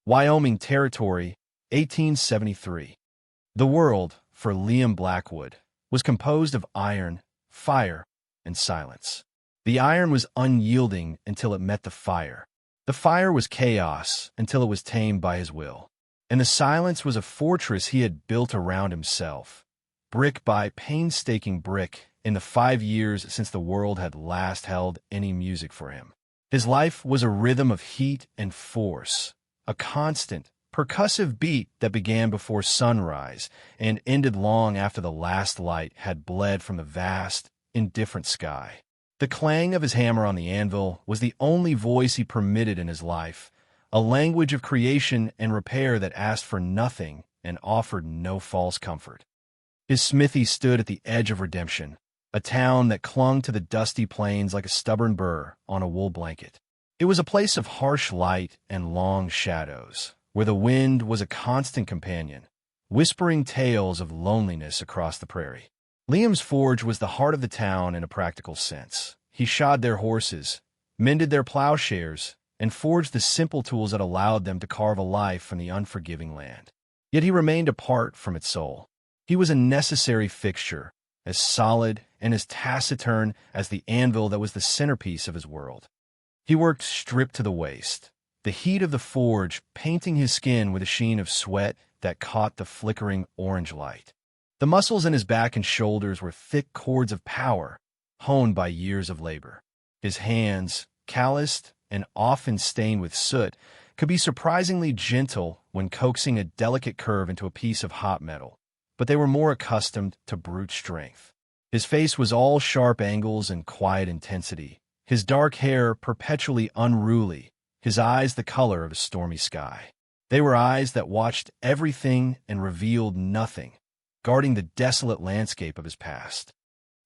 Wyoming Territory, 1873. The world, for Liam Blackwood, was composed of iron, fire, and silence. The iron was unyielding until it met the fire. The fire was chaos until it was tamed by his will. And the silence was a fortress he had built around himself, brick by painstaking brick, in the 5 years since the world had last held any music for him. His life was a rhythm of heat and force, a constant, percussive beat that began before sunrise and ended long after the last light had bled from the vast, indifferent sky. The clang of his hammer on the anvil was the only voice he permitted in his life, a language of creation and repair that asked for nothing and offered no false comfort. His smithy stood at the edge of redemption, a town that clung to the dusty plains like a stubborn burr on a wool blanket. It was a place of harsh light and long shadows, where the wind was a constant companion, whispering tales of loneliness across the prairie. Liam's forge was the heart of the town in a practical sense. He shod their horses, mended their plowshares, and forged the simple tools that allowed them to carve a life from the unforgiving land. Yet he remained apart from its soul. He was a necessary fixture, as solid and as taciturn as the anvil that was the centerpiece of his world. He worked stripped to the waist, the heat of the forge painting his skin with a sheen of sweat that caught the flickering orange light. The muscles in his back and shoulders were thick cords of power, honed by years of labor. His hands, calloused and often stained with soot, could be surprisingly gentle when coaxing a delicate curve into a piece of hot metal, but they were more accustomed to brute strength. His face was all sharp angles and quiet intensity, his dark hair perpetually unruly, his eyes the color of a stormy sky. They were eyes that watched everything and revealed nothing, guarding the desolate landscape of his past.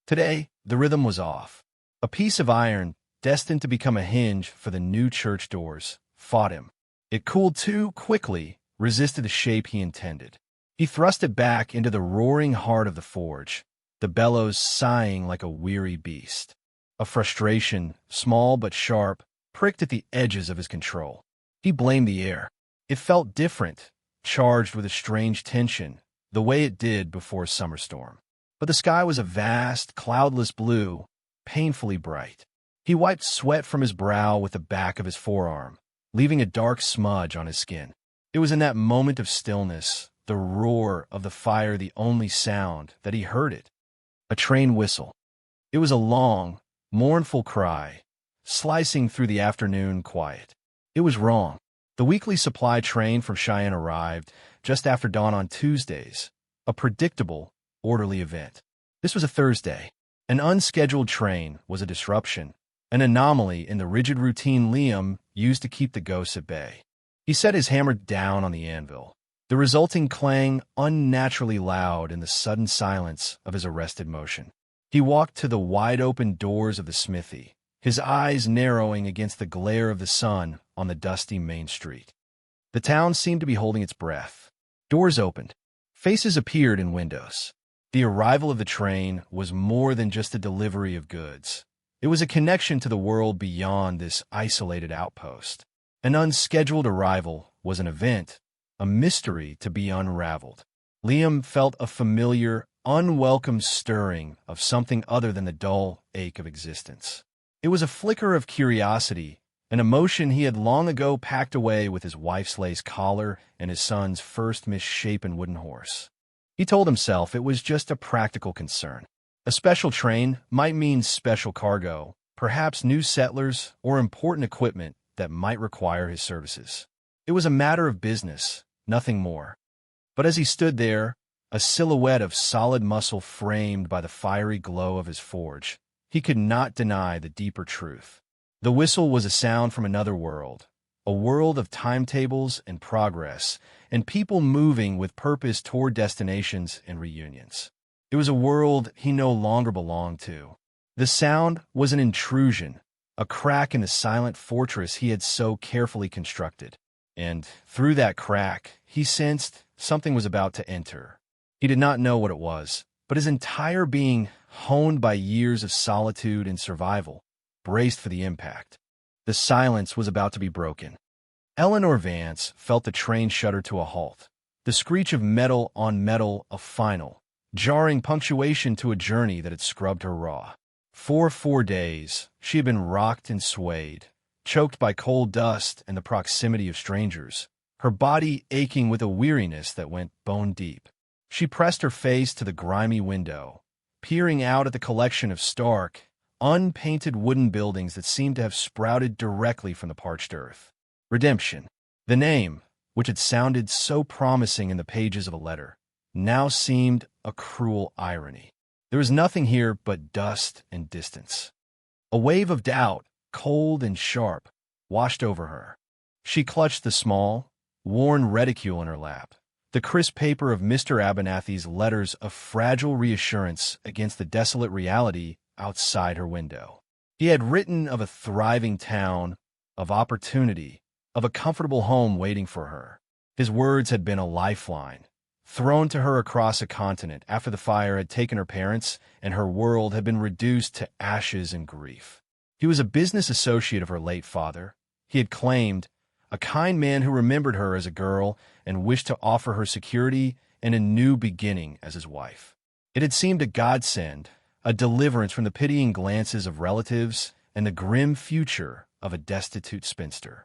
Today, the rhythm was off. A piece of iron, destined to become a hinge for the new church doors, fought him. It cooled too quickly, resisted the shape he intended. He thrust it back into the roaring heart of the forge, the bellows sighing like a weary beast. A frustration, small but sharp, pricked at the edges of his control. He blamed the air. It felt different, charged with a strange tension, the way it did before a summer storm. But the sky was a vast, cloudless blue, painfully bright. He wiped sweat from his brow with the back of his forearm, leaving a dark smudge on his skin. It was in that moment of stillness, the roar of the fire the only sound, that he heard it. A train whistle. It was a long, mournful cry, slicing through the afternoon quiet. It was wrong. The weekly supply train from Cheyenne arrived just after dawn on Tuesdays, a predictable, orderly event. This was a Thursday. An unscheduled train was a disruption, an anomaly in the rigid routine Liam used to keep the ghosts at bay. He set his hammer down on the anvil, the resulting clang unnaturally loud in the sudden silence of his arrested motion. He walked to the wide-open doors of the smithy, his eyes narrowing against the glare of the sun on the dusty main street. The town seemed to be holding its breath. Doors opened. Faces appeared in windows. The arrival of the train was more than just a delivery of goods. It was a connection to the world beyond this isolated outpost. An unscheduled arrival was an event, a mystery to be unraveled. Liam felt a familiar, unwelcome stirring of something other than the dull ache of existence. It was a flicker of curiosity, an emotion he had long ago packed away with his wife's lace collar and his son's first misshapen wooden horse. He told himself it was just a practical concern. A special train might mean special cargo, perhaps new settlers or important equipment that might require his services. It was a matter of business, nothing more. But as he stood there, a silhouette of solid muscle framed by the fiery glow of his forge, he could not deny the deeper truth. The whistle was a sound from another world, a world of timetables and progress, and people moving with purpose toward destinations and reunions. It was a world he no longer belonged to. The sound was an intrusion, a crack in the silent fortress he had so carefully constructed. And through that crack, he sensed something was about to enter. He did not know what it was, but his entire being, honed by years of solitude and survival, braced for the impact. The silence was about to be broken. Eleanor Vance felt the train shudder to a halt. The screech of metal on metal, a final, jarring punctuation to a journey that had scrubbed her raw. For 4 days, she had been rocked and swayed, choked by coal dust and the proximity of strangers, her body aching with a weariness that went bone deep. She pressed her face to the grimy window, peering out at the collection of stark, unpainted wooden buildings that seemed to have sprouted directly from the parched earth. Redemption. The name, which had sounded so promising in the pages of a letter, now seemed a cruel irony. There was nothing here but dust and distance. A wave of doubt, cold and sharp, washed over her. She clutched the small, worn reticule in her lap, the crisp paper of Mr. Abernathy's letters of fragile reassurance against the desolate reality outside her window. He had written of a thriving town, of opportunity, of a comfortable home waiting for her. His words had been a lifeline, thrown to her across a continent after the fire had taken her parents and her world had been reduced to ashes and grief. He was a business associate of her late father, he had claimed, a kind man who remembered her as a girl and wished to offer her security and a new beginning as his wife. It had seemed a godsend, a deliverance from the pitying glances of relatives and the grim future of a destitute spinster.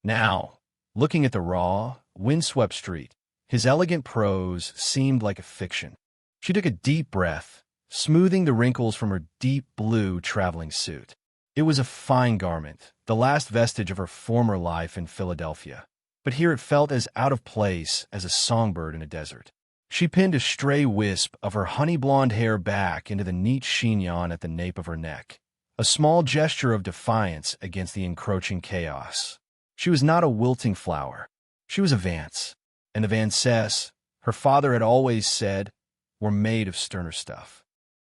Now, looking at the raw, windswept street, his elegant prose seemed like a fiction. She took a deep breath, smoothing the wrinkles from her deep blue traveling suit. It was a fine garment, the last vestige of her former life in Philadelphia, but here it felt as out of place as a songbird in a desert. She pinned a stray wisp of her honey-blonde hair back into the neat chignon at the nape of her neck, a small gesture of defiance against the encroaching chaos. She was not a wilting flower. She was a Vance, and the Vances, her father had always said, were made of sterner stuff.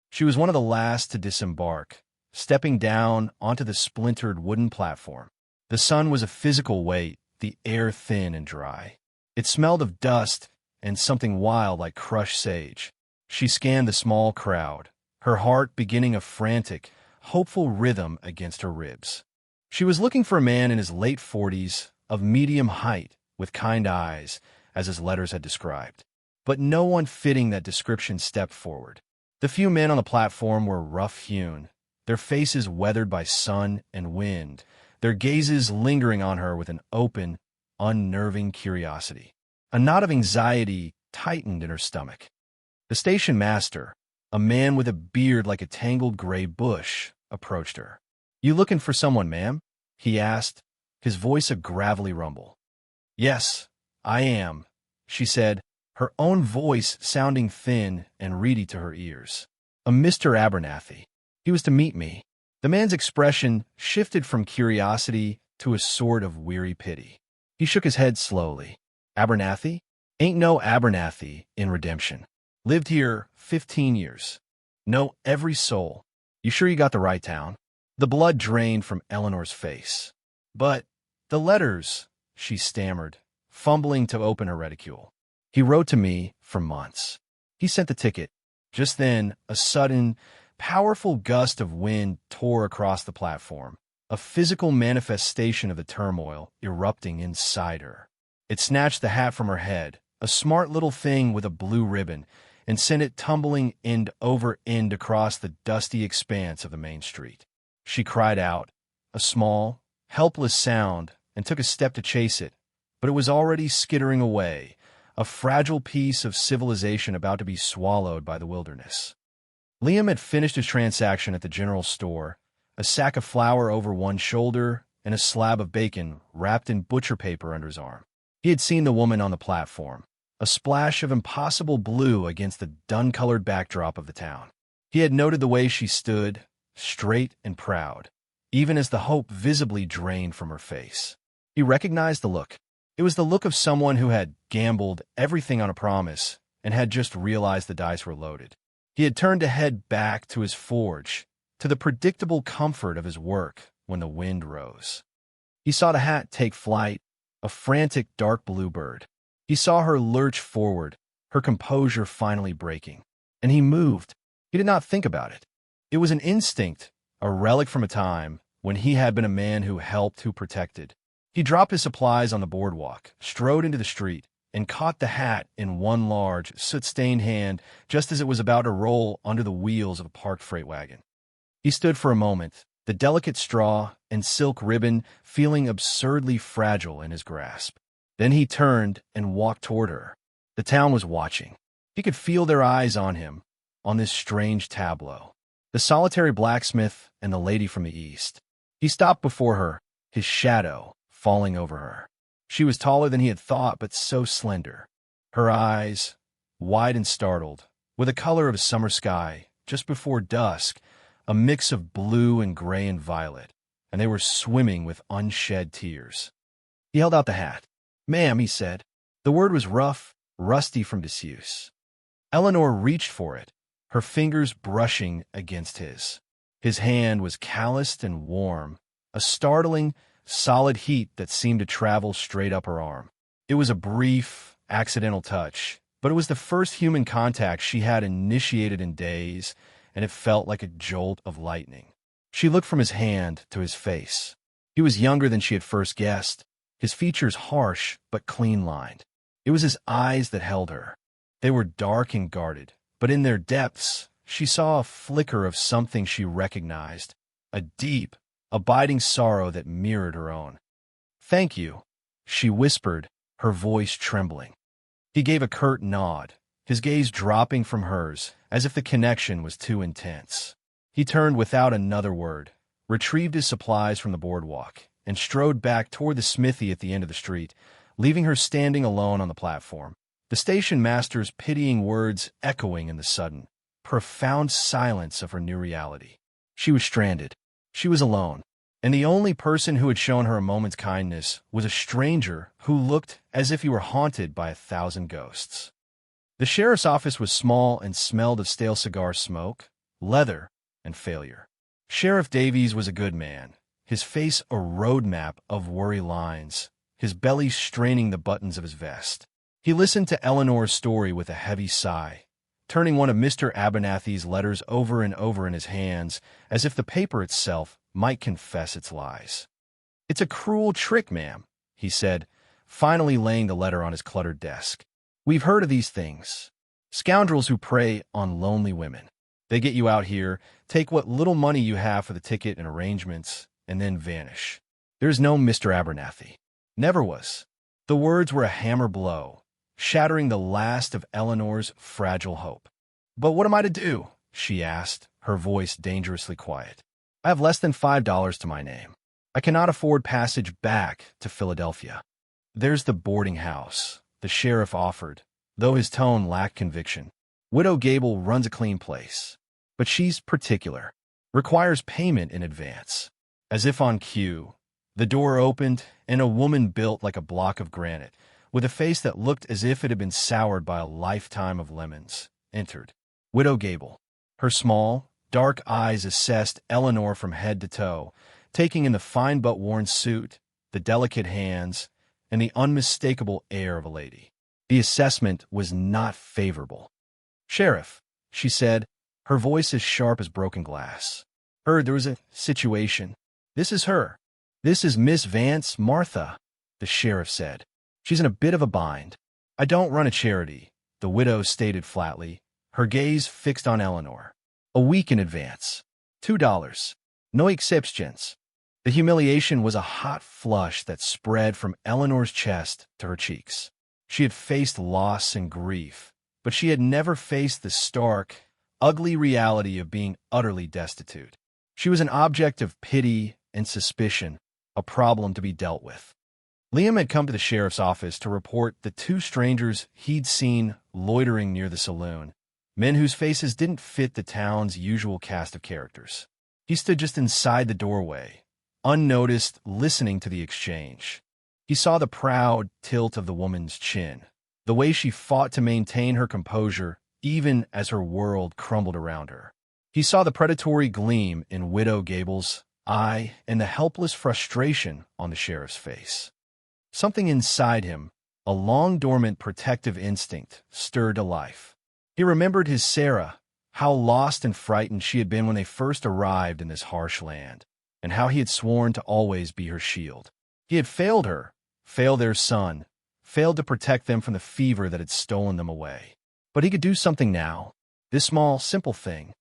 She was one of the last to disembark, stepping down onto the splintered wooden platform. The sun was a physical weight, the air thin and dry. It smelled of dust and something wild like crushed sage. She scanned the small crowd, her heart beginning a frantic, hopeful rhythm against her ribs. She was looking for a man in his late 40s, of medium height, with kind eyes, as his letters had described. But no one fitting that description stepped forward. The few men on the platform were rough-hewn, their faces weathered by sun and wind, their gazes lingering on her with an open, unnerving curiosity. A knot of anxiety tightened in her stomach. The station master, a man with a beard like a tangled gray bush, approached her. "You looking for someone, ma'am?" he asked, his voice a gravelly rumble. "Yes, I am," she said, her own voice sounding thin and reedy to her ears. "A Mr. Abernathy. He was to meet me." The man's expression shifted from curiosity to a sort of weary pity. He shook his head slowly. "Abernathy? Ain't no Abernathy in Redemption. Lived here 15 years. Know every soul. You sure you got the right town?" The blood drained from Eleanor's face. "But the letters," she stammered, fumbling to open her reticule. "He wrote to me for months. He sent the ticket." Just then, a sudden, powerful gust of wind tore across the platform, a physical manifestation of the turmoil erupting inside her. It snatched the hat from her head, a smart little thing with a blue ribbon, and sent it tumbling end over end across the dusty expanse of the main street. She cried out, a small, helpless sound, and took a step to chase it, but it was already skittering away, a fragile piece of civilization about to be swallowed by the wilderness. Liam had finished his transaction at the general store, a sack of flour over one shoulder and a slab of bacon wrapped in butcher paper under his arm. He had seen the woman on the platform, a splash of impossible blue against the dun-colored backdrop of the town. He had noted the way she stood, straight and proud, even as the hope visibly drained from her face. He recognized the look. It was the look of someone who had gambled everything on a promise and had just realized the dice were loaded. He had turned to head back to his forge, to the predictable comfort of his work when the wind rose. He saw the hat take flight, a frantic dark blue bird. He saw her lurch forward, her composure finally breaking. And he moved. He did not think about it. It was an instinct, a relic from a time when he had been a man who helped, who protected. He dropped his supplies on the boardwalk, strode into the street, and caught the hat in one large, soot-stained hand just as it was about to roll under the wheels of a parked freight wagon. He stood for a moment, the delicate straw and silk ribbon feeling absurdly fragile in his grasp. Then he turned and walked toward her. The town was watching. He could feel their eyes on him, on this strange tableau. The solitary blacksmith and the lady from the east. He stopped before her, his shadow falling over her. She was taller than he had thought, but so slender. Her eyes, wide and startled, with the color of a summer sky, just before dusk, a mix of blue and gray and violet, and they were swimming with unshed tears. He held out the hat. "Ma'am," he said. The word was rough, rusty from disuse. Eleanor reached for it, her fingers brushing against his. His hand was calloused and warm, a startling, solid heat that seemed to travel straight up her arm. It was a brief, accidental touch, but it was the first human contact she had initiated in days, and it felt like a jolt of lightning. She looked from his hand to his face. He was younger than she had first guessed, his features harsh but clean-lined. It was his eyes that held her. They were dark and guarded, but in their depths, she saw a flicker of something she recognized, a deep, abiding sorrow that mirrored her own. "Thank you," she whispered, her voice trembling. He gave a curt nod, his gaze dropping from hers, as if the connection was too intense. He turned without another word, retrieved his supplies from the boardwalk, and strode back toward the smithy at the end of the street, leaving her standing alone on the platform, the station master's pitying words echoing in the sudden, profound silence of her new reality. She was stranded. She was alone, and the only person who had shown her a moment's kindness was a stranger who looked as if he were haunted by 1,000 ghosts. The sheriff's office was small and smelled of stale cigar smoke, leather, and failure. Sheriff Davies was a good man, his face a roadmap of worry lines, his belly straining the buttons of his vest. He listened to Eleanor's story with a heavy sigh, turning one of Mr. Abernathy's letters over and over in his hands, as if the paper itself might confess its lies. "It's a cruel trick, ma'am," he said, finally laying the letter on his cluttered desk. "We've heard of these things. Scoundrels who prey on lonely women. They get you out here, take what little money you have for the ticket and arrangements, and then vanish. There's no Mr. Abernathy. Never was." The words were a hammer blow, shattering the last of Eleanor's fragile hope. "But what am I to do?" she asked, her voice dangerously quiet. "I have less than $5 to my name. I cannot afford passage back to Philadelphia." "There's the boarding house," the sheriff offered, though his tone lacked conviction. "Widow Gable runs a clean place, but she's particular, requires payment in advance." As if on cue, the door opened, and a woman built like a block of granite, with a face that looked as if it had been soured by a lifetime of lemons, entered. Widow Gable. Her small, dark eyes assessed Eleanor from head to toe, taking in the fine but worn suit, the delicate hands, and the unmistakable air of a lady. The assessment was not favorable. "Sheriff," she said, her voice as sharp as broken glass. "Heard there was a situation. This is her. This is Miss Vance Martha," the sheriff said. "She's in a bit of a bind." "I don't run a charity," the widow stated flatly, her gaze fixed on Eleanor. "A week in advance. $2. No exceptions." The humiliation was a hot flush that spread from Eleanor's chest to her cheeks. She had faced loss and grief, but she had never faced the stark, ugly reality of being utterly destitute. She was an object of pity and suspicion, a problem to be dealt with. Liam had come to the sheriff's office to report the two strangers he'd seen loitering near the saloon, men whose faces didn't fit the town's usual cast of characters. He stood just inside the doorway, unnoticed, listening to the exchange. He saw the proud tilt of the woman's chin, the way she fought to maintain her composure even as her world crumbled around her. He saw the predatory gleam in Widow Gable's eye and the helpless frustration on the sheriff's face. Something inside him, a long-dormant protective instinct, stirred to life. He remembered his Sarah, how lost and frightened she had been when they first arrived in this harsh land, and how he had sworn to always be her shield. He had failed her, failed their son, failed to protect them from the fever that had stolen them away. But he could do something now. This small, simple thing.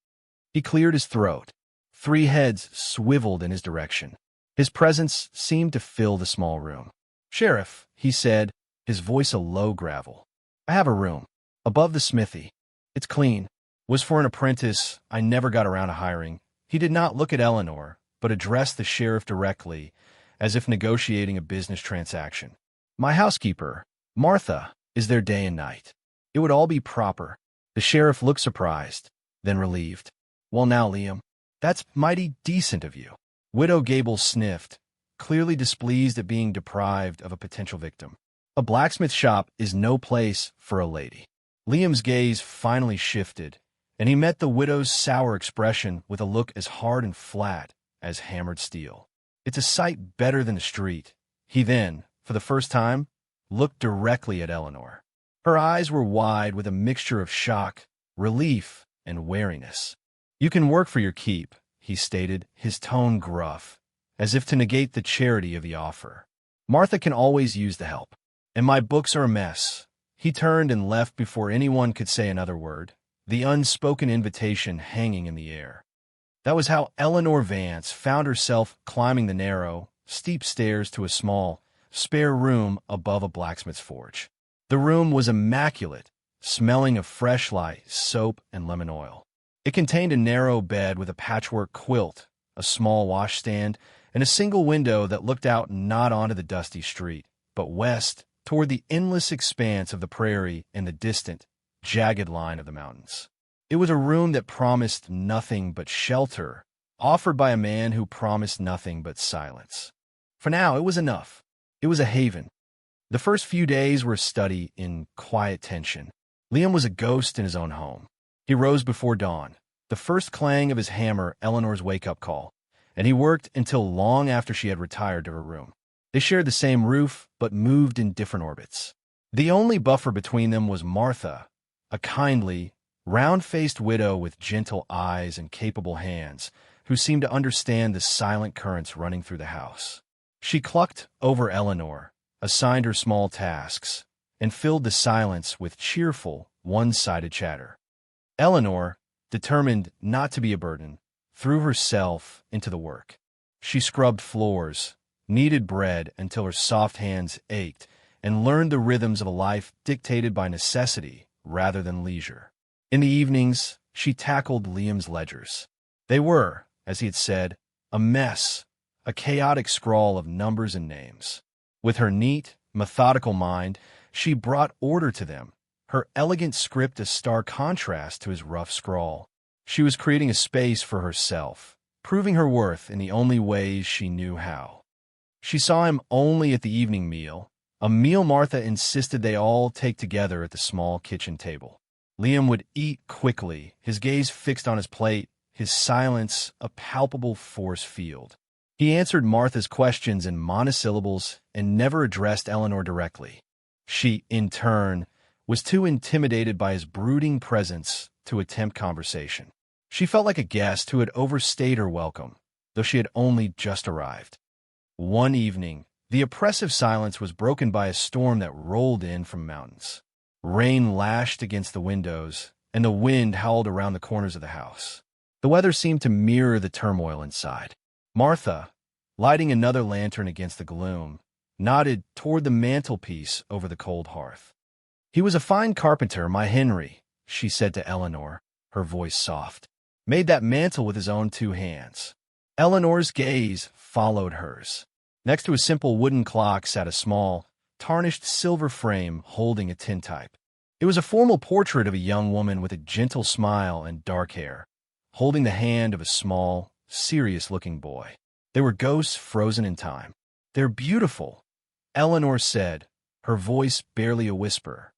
He cleared his throat. 3 heads swiveled in his direction. His presence seemed to fill the small room. "Sheriff," he said, his voice a low gravel. "I have a room. Above the smithy. It's clean. Was for an apprentice I never got around to hiring." He did not look at Eleanor, but addressed the sheriff directly, as if negotiating a business transaction. "My housekeeper, Martha, is there day and night. It would all be proper." The sheriff looked surprised, then relieved. "Well now, Liam, that's mighty decent of you." Widow Gable sniffed, clearly displeased at being deprived of a potential victim. "A blacksmith shop is no place for a lady." Liam's gaze finally shifted, and he met the widow's sour expression with a look as hard and flat as hammered steel. "It's a sight better than the street." He then, for the first time, looked directly at Eleanor. Her eyes were wide with a mixture of shock, relief, and wariness. "You can work for your keep," he stated, his tone gruff, as if to negate the charity of the offer. "Martha can always use the help. And my books are a mess." He turned and left before anyone could say another word, the unspoken invitation hanging in the air. That was how Eleanor Vance found herself climbing the narrow, steep stairs to a small, spare room above a blacksmith's forge. The room was immaculate, smelling of fresh lye, soap, and lemon oil. It contained a narrow bed with a patchwork quilt, a small washstand, and a single window that looked out not onto the dusty street, but west toward the endless expanse of the prairie and the distant, jagged line of the mountains. It was a room that promised nothing but shelter, offered by a man who promised nothing but silence. For now, it was enough. It was a haven. The first few days were a study in quiet tension. Liam was a ghost in his own home. He rose before dawn, the first clang of his hammer Eleanor's wake-up call, and he worked until long after she had retired to her room. They shared the same roof, but moved in different orbits. The only buffer between them was Martha, a kindly, round-faced widow with gentle eyes and capable hands, who seemed to understand the silent currents running through the house. She clucked over Eleanor, assigned her small tasks, and filled the silence with cheerful, one-sided chatter. Eleanor, determined not to be a burden, threw herself into the work. She scrubbed floors, kneaded bread until her soft hands ached, and learned the rhythms of a life dictated by necessity rather than leisure. In the evenings, she tackled Liam's ledgers. They were, as he had said, a mess, a chaotic scrawl of numbers and names. With her neat, methodical mind, she brought order to them, her elegant script a stark contrast to his rough scrawl. She was creating a space for herself, proving her worth in the only ways she knew how. She saw him only at the evening meal, a meal Martha insisted they all take together at the small kitchen table. Liam would eat quickly, his gaze fixed on his plate, his silence a palpable force field. He answered Martha's questions in monosyllables and never addressed Eleanor directly. She, in turn, was too intimidated by his brooding presence to attempt conversation. She felt like a guest who had overstayed her welcome, though she had only just arrived. One evening, the oppressive silence was broken by a storm that rolled in from mountains. Rain lashed against the windows, and the wind howled around the corners of the house. The weather seemed to mirror the turmoil inside. Martha, lighting another lantern against the gloom, nodded toward the mantelpiece over the cold hearth. "He was a fine carpenter, my Henry," she said to Eleanor, her voice soft. "Made that mantel with his own 2 hands." Eleanor's gaze followed hers. Next to a simple wooden clock sat a small, tarnished silver frame holding a tintype. It was a formal portrait of a young woman with a gentle smile and dark hair, holding the hand of a small, serious-looking boy. They were ghosts frozen in time. "They're beautiful," Eleanor said, her voice barely a whisper.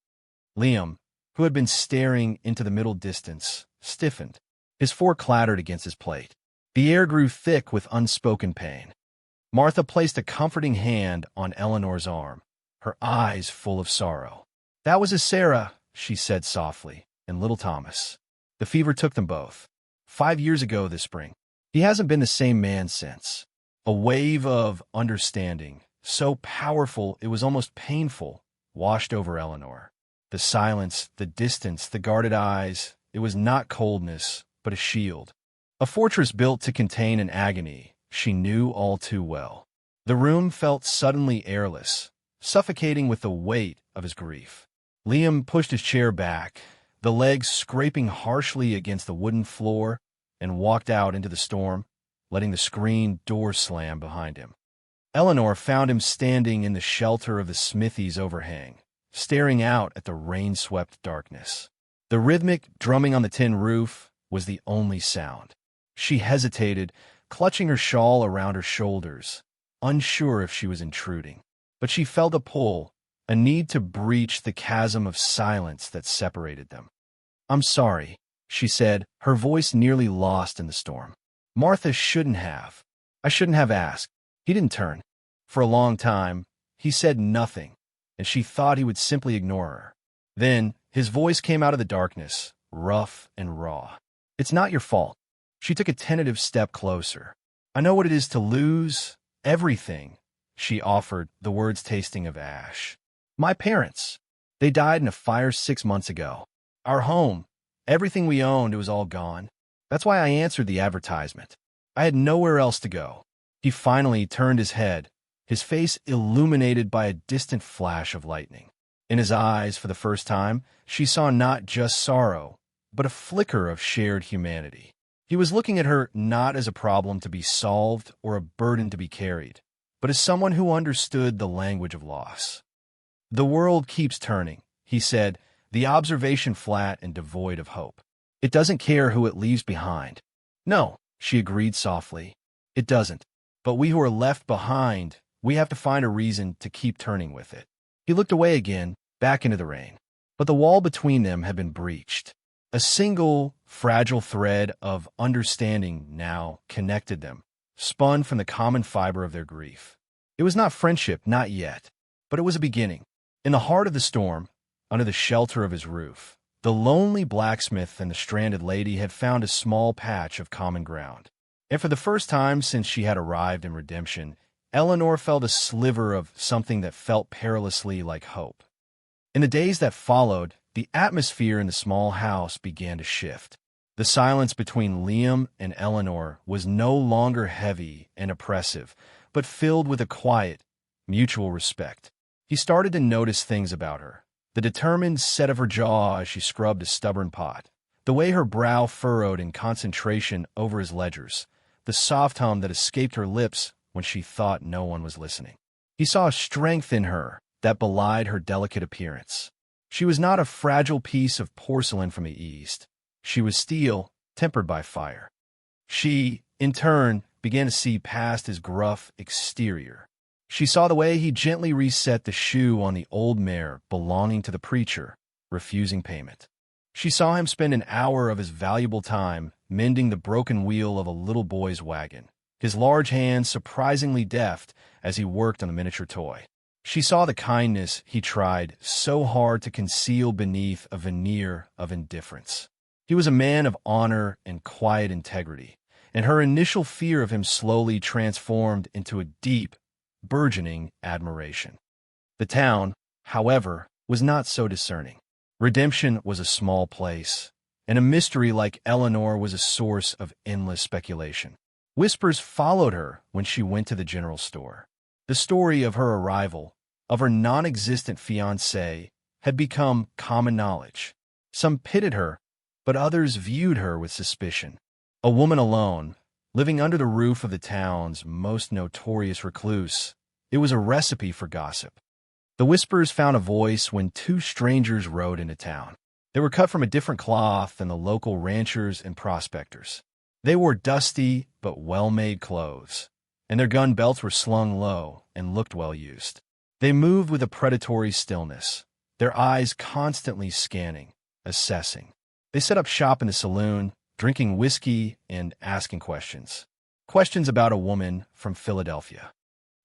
Liam, who had been staring into the middle distance, stiffened. His fork clattered against his plate. The air grew thick with unspoken pain. Martha placed a comforting hand on Eleanor's arm, her eyes full of sorrow. "That was a Sarah," she said softly, "and little Thomas. The fever took them both. 5 years ago this spring. He hasn't been the same man since." A wave of understanding so powerful it was almost painful, washed over Eleanor. The silence, the distance, the guarded eyes, it was not coldness, but a shield. A fortress built to contain an agony she knew all too well. The room felt suddenly airless, suffocating with the weight of his grief. Liam pushed his chair back, the legs scraping harshly against the wooden floor, and walked out into the storm, letting the screen door slam behind him. Eleanor found him standing in the shelter of the smithy's overhang, staring out at the rain-swept darkness. The rhythmic drumming on the tin roof was the only sound. She hesitated, clutching her shawl around her shoulders, unsure if she was intruding. But she felt a pull, a need to breach the chasm of silence that separated them. "I'm sorry," she said, her voice nearly lost in the storm. "Martha shouldn't have. I shouldn't have asked." He didn't turn. For a long time, he said nothing, and she thought he would simply ignore her. Then, his voice came out of the darkness, rough and raw. "It's not your fault." She took a tentative step closer. "I know what it is to lose everything," she offered, the words tasting of ash. "My parents. They died in a fire 6 months ago. Our home, everything we owned, it was all gone. That's why I answered the advertisement. I had nowhere else to go." He finally turned his head, his face illuminated by a distant flash of lightning. In his eyes, for the first time, she saw not just sorrow, but a flicker of shared humanity. He was looking at her not as a problem to be solved or a burden to be carried, but as someone who understood the language of loss. "The world keeps turning," he said, the observation flat and devoid of hope. "It doesn't care who it leaves behind." "No," she agreed softly, "it doesn't. But we who are left behind, we have to find a reason to keep turning with it." He looked away again, back into the rain. But the wall between them had been breached. A single, fragile thread of understanding now connected them, spun from the common fiber of their grief. It was not friendship, not yet, but it was a beginning. In the heart of the storm, under the shelter of his roof, the lonely blacksmith and the stranded lady had found a small patch of common ground. And for the first time since she had arrived in redemption, Eleanor felt a sliver of something that felt perilously like hope. In the days that followed, the atmosphere in the small house began to shift. The silence between Liam and Eleanor was no longer heavy and oppressive, but filled with a quiet, mutual respect. He started to notice things about her. The determined set of her jaw as she scrubbed a stubborn pot, the way her brow furrowed in concentration over his ledgers, the soft hum that escaped her lips when she thought no one was listening. He saw a strength in her that belied her delicate appearance. She was not a fragile piece of porcelain from the East. She was steel, tempered by fire. She, in turn, began to see past his gruff exterior. She saw the way he gently reset the shoe on the old mare belonging to the preacher, refusing payment. She saw him spend an hour of his valuable time mending the broken wheel of a little boy's wagon, his large hands surprisingly deft as he worked on the miniature toy. She saw the kindness he tried so hard to conceal beneath a veneer of indifference. He was a man of honor and quiet integrity, and her initial fear of him slowly transformed into a deep, burgeoning admiration. The town, however, was not so discerning. Redemption was a small place, and a mystery like Eleanor was a source of endless speculation. Whispers followed her when she went to the general store. The story of her arrival, of her non-existent fiancé, had become common knowledge. Some pitied her, but others viewed her with suspicion. A woman alone, living under the roof of the town's most notorious recluse, it was a recipe for gossip. The whispers found a voice when two strangers rode into town. They were cut from a different cloth than the local ranchers and prospectors. They wore dusty but well-made clothes, and their gun belts were slung low and looked well used. They moved with a predatory stillness, their eyes constantly scanning, assessing. They set up shop in the saloon, drinking whiskey and asking questions. Questions about a woman from Philadelphia.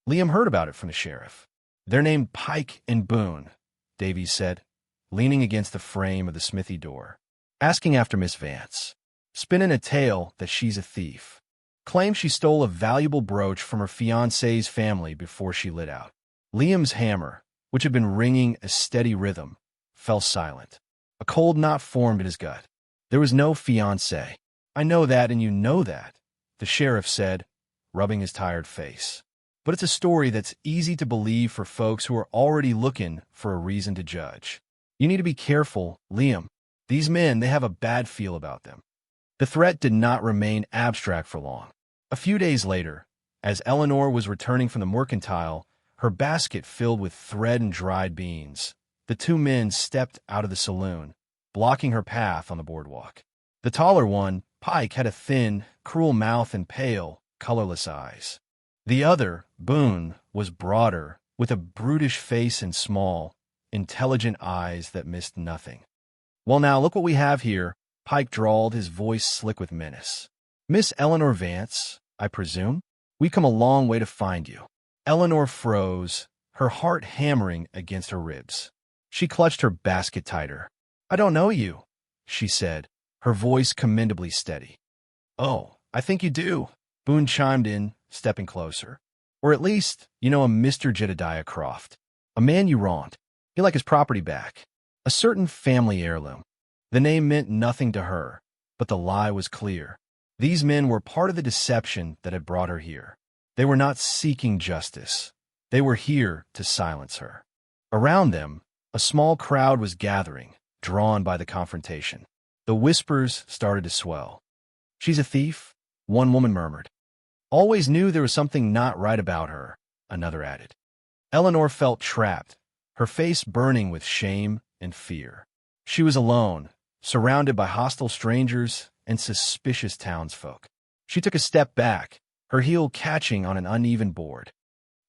Liam heard about it from the sheriff. "They're named Pike and Boone," Davies said, leaning against the frame of the smithy door. "Asking after Miss Vance. Spinning a tale that she's a thief. claimed she stole a valuable brooch from her fiancé's family before she lit out. Liam's hammer, which had been ringing a steady rhythm, fell silent. A cold knot formed in his gut. There was no fiancé. "I know that, and you know that," the sheriff said, rubbing his tired face. "But it's a story that's easy to believe for folks who are already looking for a reason to judge. You need to be careful, Liam. These men, they have a bad feel about them." The threat did not remain abstract for long. A few days later, as Eleanor was returning from the mercantile, her basket filled with thread and dried beans, the two men stepped out of the saloon, blocking her path on the boardwalk. The taller one, Pike, had a thin, cruel mouth and pale, colorless eyes. The other, Boone, was broader, with a brutish face and small, intelligent eyes that missed nothing. "Well now, look what we have here," Pike drawled, his voice slick with menace. "Miss Eleanor Vance, I presume? We come a long way to find you." Eleanor froze, her heart hammering against her ribs. She clutched her basket tighter. "I don't know you," she said, her voice commendably steady. "Oh, I think you do," Boone chimed in, stepping closer. "Or at least, you know a Mr. Jedediah Croft. A man you wronged. He'd like his property back. A certain family heirloom." The name meant nothing to her, but the lie was clear. These men were part of the deception that had brought her here. They were not seeking justice. They were here to silence her. Around them, a small crowd was gathering, drawn by the confrontation. The whispers started to swell. "She's a thief," one woman murmured. "Always knew there was something not right about her," another added. Eleanor felt trapped, her face burning with shame and fear. She was alone, surrounded by hostile strangers and suspicious townsfolk. She took a step back, her heel catching on an uneven board.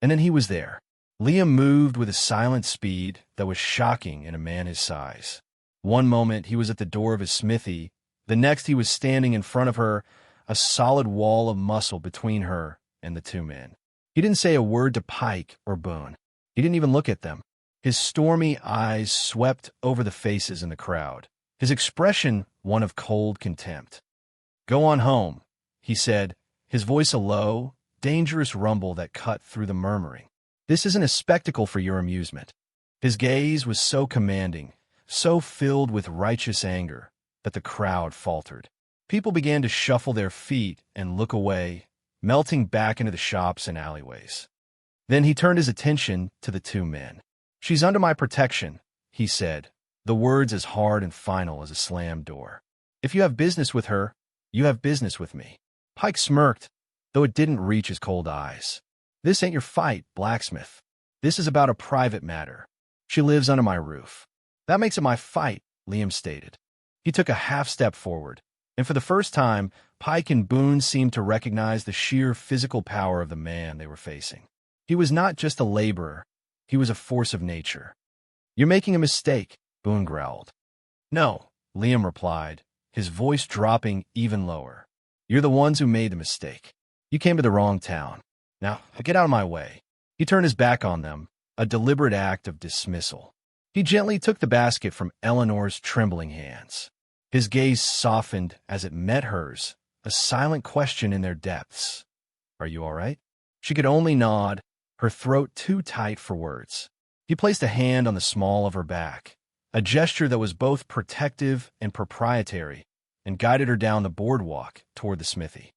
And then he was there. Liam moved with a silent speed that was shocking in a man his size. One moment he was at the door of his smithy, the next he was standing in front of her, a solid wall of muscle between her and the two men. He didn't say a word to Pike or Boone. He didn't even look at them. His stormy eyes swept over the faces in the crowd, his expression one of cold contempt. "Go on home," he said, his voice a low, dangerous rumble that cut through the murmuring. "This isn't a spectacle for your amusement." His gaze was so commanding, so filled with righteous anger, that the crowd faltered. People began to shuffle their feet and look away, melting back into the shops and alleyways. Then he turned his attention to the two men. "She's under my protection," he said, the words as hard and final as a slammed door. "If you have business with her, you have business with me." Pike smirked, though it didn't reach his cold eyes. "This ain't your fight, Blacksmith. This is about a private matter. She lives under my roof." "That makes it my fight," Liam stated. He took a half step forward, and for the first time, Pike and Boone seemed to recognize the sheer physical power of the man they were facing. He was not just a laborer, he was a force of nature. "You're making a mistake," Boone growled. "No," Liam replied, his voice dropping even lower. "You're the ones who made the mistake. You came to the wrong town. Now, get out of my way." He turned his back on them, a deliberate act of dismissal. He gently took the basket from Eleanor's trembling hands. His gaze softened as it met hers, a silent question in their depths. "Are you all right?" She could only nod, her throat too tight for words. He placed a hand on the small of her back, a gesture that was both protective and proprietary, and guided her down the boardwalk toward the smithy.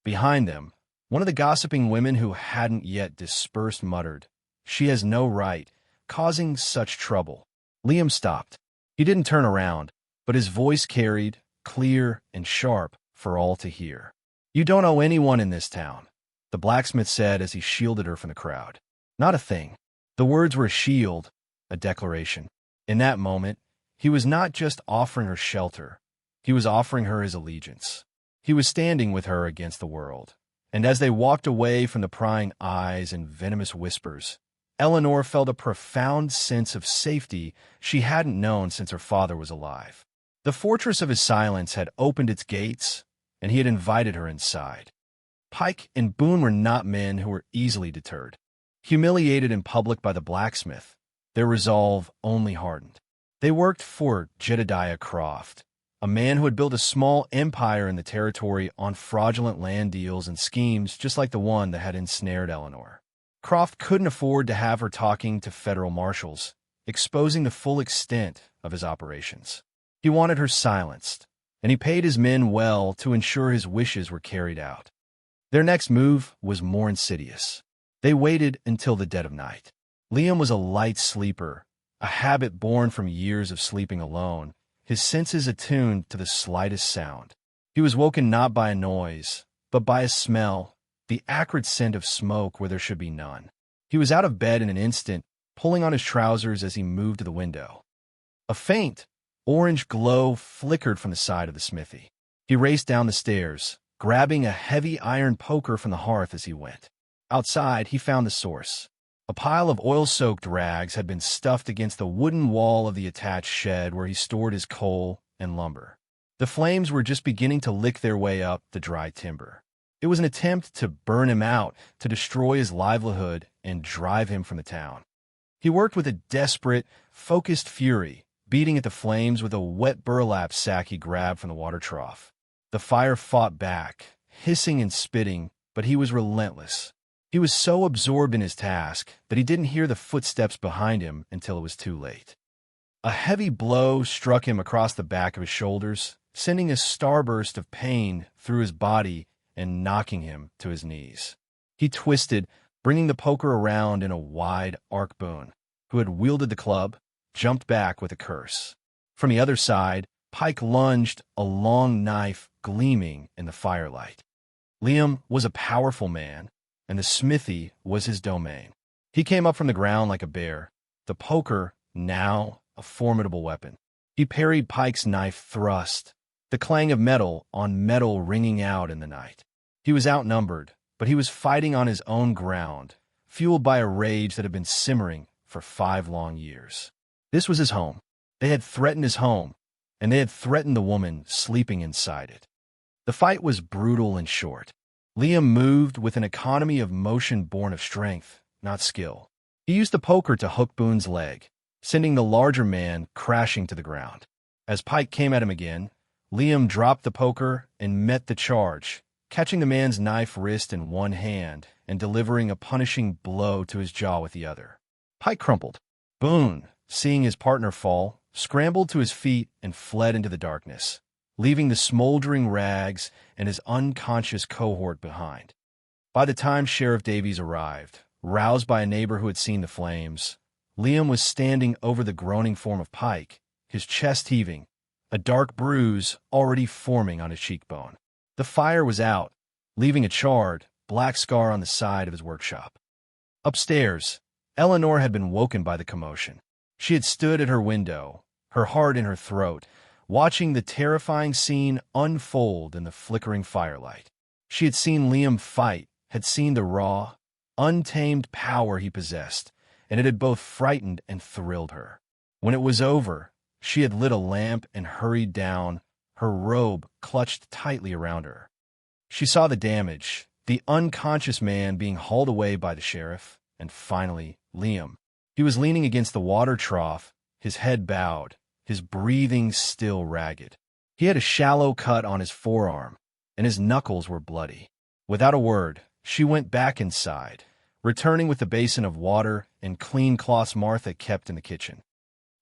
Behind them, one of the gossiping women who hadn't yet dispersed muttered, "She has no right, causing such trouble." Liam stopped. He didn't turn around, but his voice carried, clear and sharp, for all to hear. "You don't owe anyone in this town," the blacksmith said as he shielded her from the crowd. "Not a thing." The words were a shield, a declaration. In that moment, he was not just offering her shelter, he was offering her his allegiance. He was standing with her against the world. And as they walked away from the prying eyes and venomous whispers, Eleanor felt a profound sense of safety she hadn't known since her father was alive. The fortress of his silence had opened its gates, and he had invited her inside. Pike and Boone were not men who were easily deterred. Humiliated in public by the blacksmith, their resolve only hardened. They worked for Jedediah Croft, a man who had built a small empire in the territory on fraudulent land deals and schemes just like the one that had ensnared Eleanor. Croft couldn't afford to have her talking to federal marshals, exposing the full extent of his operations. He wanted her silenced, and he paid his men well to ensure his wishes were carried out. Their next move was more insidious. They waited until the dead of night. Liam was a light sleeper, a habit born from years of sleeping alone, his senses attuned to the slightest sound. He was woken not by a noise, but by a smell, the acrid scent of smoke where there should be none. He was out of bed in an instant, pulling on his trousers as he moved to the window. A faint, orange glow flickered from the side of the smithy. He raced down the stairs, grabbing a heavy iron poker from the hearth as he went. Outside, he found the source. A pile of oil-soaked rags had been stuffed against the wooden wall of the attached shed where he stored his coal and lumber. The flames were just beginning to lick their way up the dry timber. It was an attempt to burn him out, to destroy his livelihood and drive him from the town. He worked with a desperate, focused fury, beating at the flames with a wet burlap sack he grabbed from the water trough. The fire fought back, hissing and spitting, but he was relentless. He was so absorbed in his task that he didn't hear the footsteps behind him until it was too late. A heavy blow struck him across the back of his shoulders, sending a starburst of pain through his body and knocking him to his knees. He twisted, bringing the poker around in a wide arc. Boone, who had wielded the club, jumped back with a curse. From the other side, Pike lunged, a long knife gleaming in the firelight. Liam was a powerful man, and the smithy was his domain. He came up from the ground like a bear, the poker now a formidable weapon. He parried Pike's knife thrust, the clang of metal on metal ringing out in the night. He was outnumbered, but he was fighting on his own ground, fueled by a rage that had been simmering for 5 long years. This was his home. They had threatened his home, and they had threatened the woman sleeping inside it. The fight was brutal and short. Liam moved with an economy of motion born of strength, not skill. He used the poker to hook Boone's leg, sending the larger man crashing to the ground. As Pike came at him again, Liam dropped the poker and met the charge, catching the man's knife wrist in one hand and delivering a punishing blow to his jaw with the other. Pike crumpled. Boone, seeing his partner fall, scrambled to his feet and fled into the darkness, leaving the smoldering rags and his unconscious cohort behind. By the time Sheriff Davies arrived, roused by a neighbor who had seen the flames, Liam was standing over the groaning form of Pike, his chest heaving, a dark bruise already forming on his cheekbone. The fire was out, leaving a charred, black scar on the side of his workshop. Upstairs, Eleanor had been woken by the commotion. She had stood at her window, her heart in her throat, watching the terrifying scene unfold in the flickering firelight. She had seen Liam fight, had seen the raw, untamed power he possessed, and it had both frightened and thrilled her. When it was over, she had lit a lamp and hurried down, her robe clutched tightly around her. She saw the damage, the unconscious man being hauled away by the sheriff, and finally, Liam. He was leaning against the water trough, his head bowed, his breathing still ragged. He had a shallow cut on his forearm, and his knuckles were bloody. Without a word, she went back inside, returning with the basin of water and clean cloths Martha kept in the kitchen.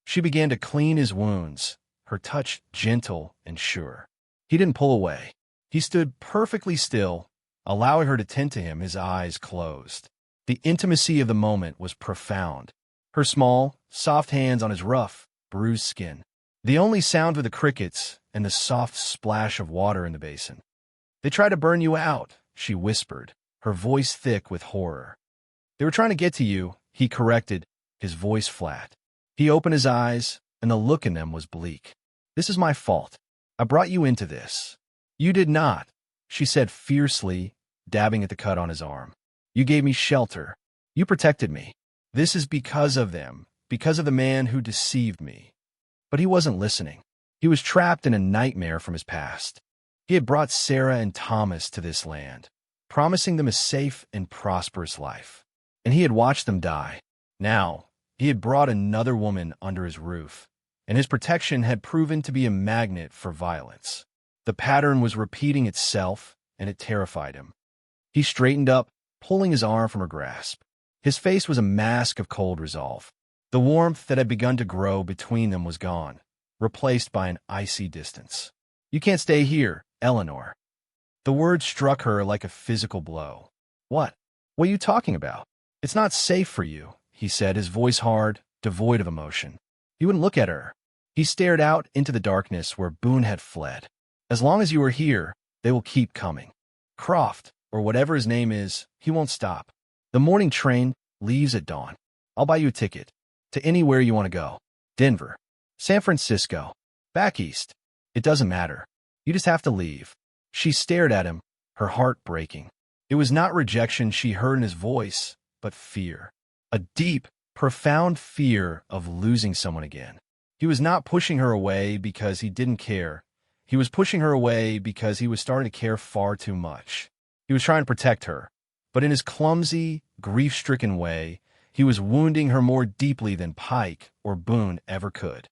She began to clean his wounds, her touch gentle and sure. He didn't pull away. He stood perfectly still, allowing her to tend to him, his eyes closed. The intimacy of the moment was profound. Her small, soft hands on his rough, bruised skin. The only sound were the crickets and the soft splash of water in the basin. "They tried to burn you out," she whispered, her voice thick with horror. "They were trying to get to you," he corrected, his voice flat. He opened his eyes, and the look in them was bleak. "This is my fault. I brought you into this." "You did not," she said fiercely, dabbing at the cut on his arm. "You gave me shelter. You protected me. This is because of them, because of the man who deceived me." But he wasn't listening. He was trapped in a nightmare from his past. He had brought Sarah and Thomas to this land, promising them a safe and prosperous life. And he had watched them die. Now, he had brought another woman under his roof, and his protection had proven to be a magnet for violence. The pattern was repeating itself, and it terrified him. He straightened up, pulling his arm from her grasp. His face was a mask of cold resolve. The warmth that had begun to grow between them was gone, replaced by an icy distance. "You can't stay here, Eleanor." The word struck her like a physical blow. What are you talking about? "It's not safe for you," he said, his voice hard, devoid of emotion. He wouldn't look at her. He stared out into the darkness where Boone had fled. "As long as you are here, they will keep coming. Croft, or whatever his name is, he won't stop. The morning train leaves at dawn. I'll buy you a ticket. To anywhere you want to go. Denver. San Francisco. Back east. It doesn't matter. You just have to leave." She stared at him, her heart breaking. It was not rejection she heard in his voice, but fear. A deep, profound fear of losing someone again. He was not pushing her away because he didn't care. He was pushing her away because he was starting to care far too much. He was trying to protect her, but in his clumsy, grief-stricken way, he was wounding her more deeply than Pike or Boone ever could.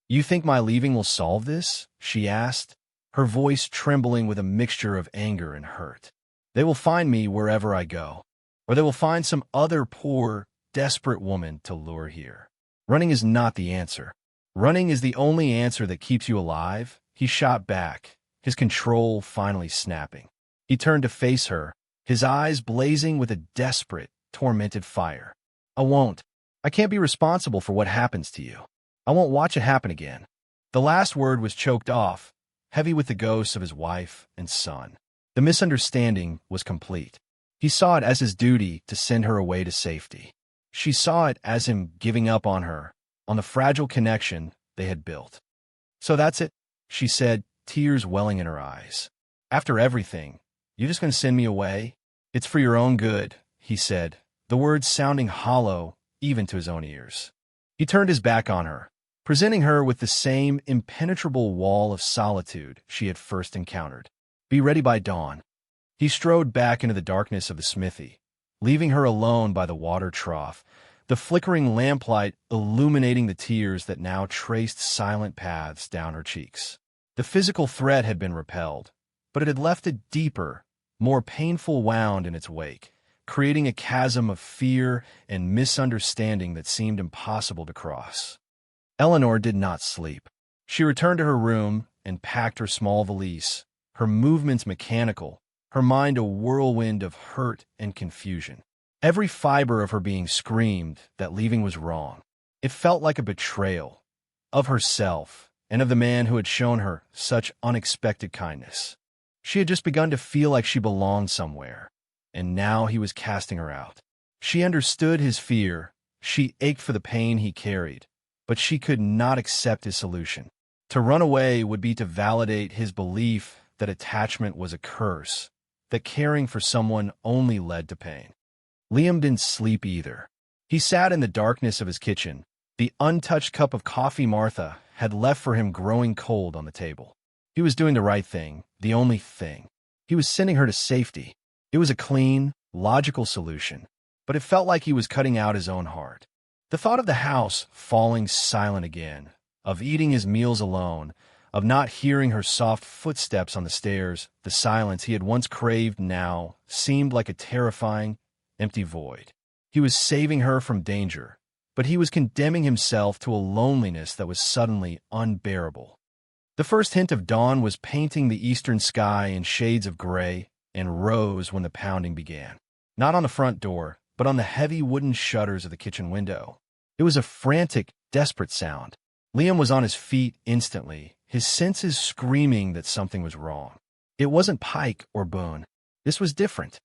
"You think my leaving will solve this?" she asked, her voice trembling with a mixture of anger and hurt. "They will find me wherever I go, or they will find some other poor, desperate woman to lure here. Running is not the answer. Running is the only answer that keeps you alive." He shot back, his control finally snapping. He turned to face her, his eyes blazing with a desperate, tormented fire. "I won't. I can't be responsible for what happens to you. I won't watch it happen again." The last word was choked off, heavy with the ghosts of his wife and son. The misunderstanding was complete. He saw it as his duty to send her away to safety. She saw it as him giving up on her, on the fragile connection they had built. "So that's it," she said, tears welling in her eyes. "After everything, you're just going to send me away?" "It's for your own good," he said, the words sounding hollow even to his own ears. He turned his back on her, presenting her with the same impenetrable wall of solitude she had first encountered. "Be ready by dawn." He strode back into the darkness of the smithy, leaving her alone by the water trough, the flickering lamplight illuminating the tears that now traced silent paths down her cheeks. The physical threat had been repelled, but it had left a deeper, more painful wound in its wake, creating a chasm of fear and misunderstanding that seemed impossible to cross. Eleanor did not sleep. She returned to her room and packed her small valise, her movements mechanical, her mind a whirlwind of hurt and confusion. Every fiber of her being screamed that leaving was wrong. It felt like a betrayal of herself and of the man who had shown her such unexpected kindness. She had just begun to feel like she belonged somewhere, and now he was casting her out. She understood his fear. She ached for the pain he carried, but she could not accept his solution. To run away would be to validate his belief that attachment was a curse, that caring for someone only led to pain. Liam didn't sleep either. He sat in the darkness of his kitchen, the untouched cup of coffee Martha had left for him growing cold on the table. He was doing the right thing, the only thing. He was sending her to safety. It was a clean, logical solution, but it felt like he was cutting out his own heart. The thought of the house falling silent again, of eating his meals alone, of not hearing her soft footsteps on the stairs, the silence he had once craved now seemed like a terrifying, empty void. He was saving her from danger, but he was condemning himself to a loneliness that was suddenly unbearable. The first hint of dawn was painting the eastern sky in shades of gray and rose when the pounding began. Not on the front door, but on the heavy wooden shutters of the kitchen window. It was a frantic, desperate sound. Liam was on his feet instantly, his senses screaming that something was wrong. It wasn't Pike or Boone. This was different.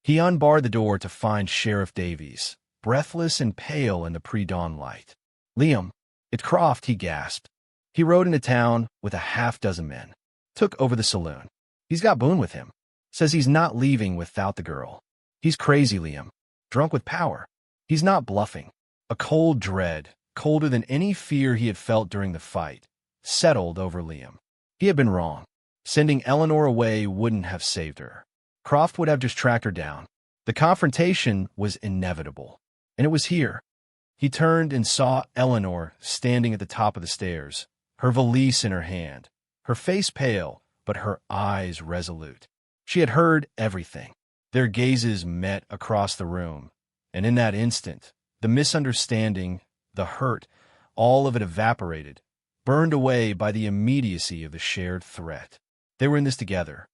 He unbarred the door to find Sheriff Davies, breathless and pale in the pre-dawn light. "Liam, it's Croft," he gasped. He rode into town with a half-dozen men. Took over the saloon. He's got Boone with him. Says he's not leaving without the girl. He's crazy, Liam. Drunk with power. He's not bluffing. A cold dread, colder than any fear he had felt during the fight, settled over Liam. He had been wrong. Sending Eleanor away wouldn't have saved her. Croft would have just tracked her down. The confrontation was inevitable. And it was here. He turned and saw Eleanor standing at the top of the stairs, her valise in her hand, her face pale, but her eyes resolute. She had heard everything. Their gazes met across the room, and in that instant, the misunderstanding, the hurt, all of it evaporated, burned away by the immediacy of the shared threat. They were in this together.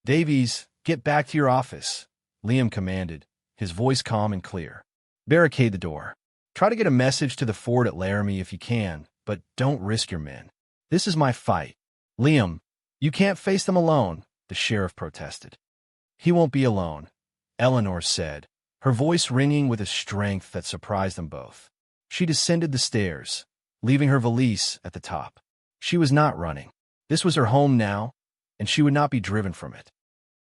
"Davies, get back to your office," Liam commanded, his voice calm and clear. "Barricade the door. Try to get a message to the fort at Laramie if you can, but don't risk your men. This is my fight." "Liam, you can't face them alone," the sheriff protested. "He won't be alone," Eleanor said, her voice ringing with a strength that surprised them both. She descended the stairs, leaving her valise at the top. She was not running. This was her home now, and she would not be driven from it.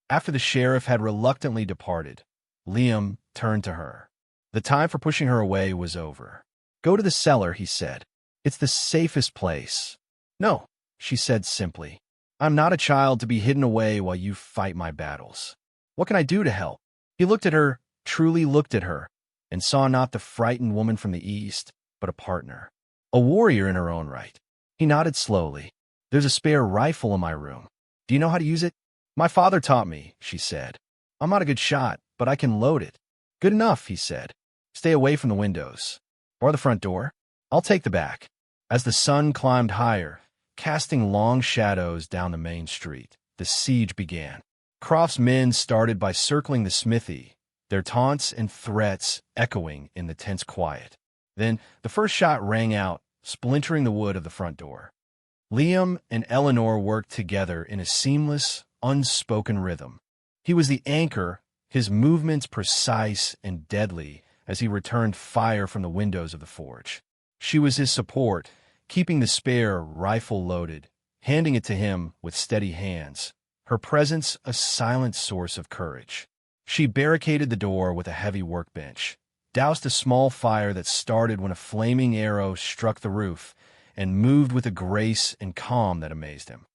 After the sheriff had reluctantly departed, Liam turned to her. The time for pushing her away was over. "Go to the cellar," he said. "It's the safest place." "No," she said simply. "I'm not a child to be hidden away while you fight my battles. What can I do to help?" He looked at her, truly looked at her, and saw not the frightened woman from the east, but a partner, a warrior in her own right. He nodded slowly. "There's a spare rifle in my room. Do you know how to use it?" "My father taught me," she said. "I'm not a good shot, but I can load it." "Good enough," he said. "Stay away from the windows. Or the front door. I'll take the back." As the sun climbed higher, casting long shadows down the main street, the siege began. Croft's men started by circling the smithy, their taunts and threats echoing in the tense quiet. Then the first shot rang out, splintering the wood of the front door. Liam and Eleanor worked together in a seamless, unspoken rhythm. He was the anchor, his movements precise and deadly as he returned fire from the windows of the forge. She was his support, keeping the spare rifle loaded, handing it to him with steady hands, her presence a silent source of courage. She barricaded the door with a heavy workbench, doused a small fire that started when a flaming arrow struck the roof, and moved with a grace and calm that amazed him.